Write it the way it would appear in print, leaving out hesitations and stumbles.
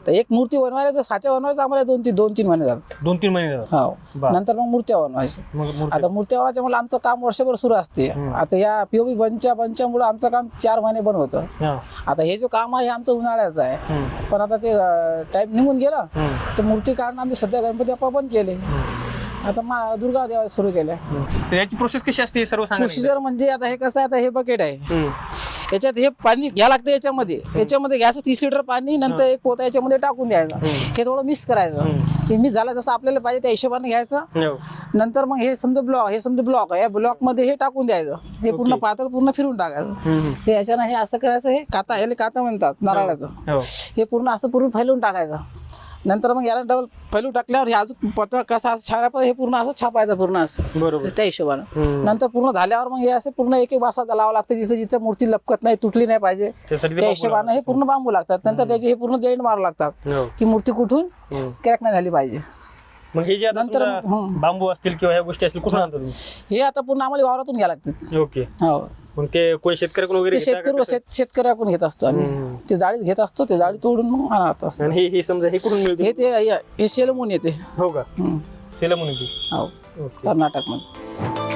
तर एक मूर्ती बनवायला तर साच्या बनवायचं आम्हाला 2-3 महिने झाले. 2-3 महिने झाले. हो, नंतर मग मूर्त्या बनवायची. आता मूर्त्या बनवायच्या मुळे आमचं काम वर्षभर सुरू असते. आता या पीओपी बंचमुळे आमचं काम 4 महिने बंद होतं. आता हे जो काम आहे हे आमचं उन्हाळ्याचं आहे, पण आता ते टाइम निघून गेला तर मूर्ती काढणं आम्ही सध्या गणपती बाप्पा बंद केले. आता दुर्गा देवा सुरू केल्या. तर याची प्रोसेस कशी असते सर्व सांगा. प्रोसिजर म्हणजे आता हे कसं आहे, आता हे बकेट आहे, याच्यात हे पाणी घ्या लागतं, याच्यामध्ये घ्यायचं 30 लिटर पाणी, नंतर एक पोता याच्यामध्ये टाकून द्यायचं, हे थोडं मिक्स करायचं. हे मिक्स झालं जसं आपल्याला पाहिजे त्या हिशोबाने घ्यायचं. नंतर मग हे समजा ब्लॉक आहे, या ब्लॉक मध्ये हे टाकून द्यायचं. हे पूर्ण पातळ पूर्ण फिरून टाकायचं. हे याच्यानं हे असं करायचं, हे काता म्हणतात नारळाचं, हे पूर्ण असं पूर्ण फैलून टाकायचं. नंतर मग याला डबल फैलू टाकल्यावर हे अजून पत्र कसा छापायचं, हे पूर्ण असं छापायचं पूर्ण असं, बरोबर त्या हिशोबानं. नंतर पूर्ण झाल्यावर मग हे असं पूर्ण एक बासा लावावं लागतं, जिथं जिथं मूर्ती लपकत नाही, तुटली नाही पाहिजे त्या हिशोबानं हे पूर्ण बांबू लागतात. नंतर त्याचे हे पूर्ण जॉईंट मारावं लागतात की मूर्ती कुठून क्रॅक नाही झाली पाहिजे. मग हे जे नंतर बांबू असतील किंवा ह्या गोष्टी असतील कुठून आणता तुम्ही? हे आता पूर्ण आम्हाला वावरातून घ्यावं लागतात. ओके. हो, मग ते कोणी शेतकऱ्याकडून वगैरे शेतकऱ्याकडून घेत असतो आम्ही. ते जाळीत घेत असतो, ते जाळी तोडून मग आणत असतो. आणि हे समजा हे कुठून मिळते? हे सेलमून येते. हो का? सेलमून येते. हो, कर्नाटक मध्ये.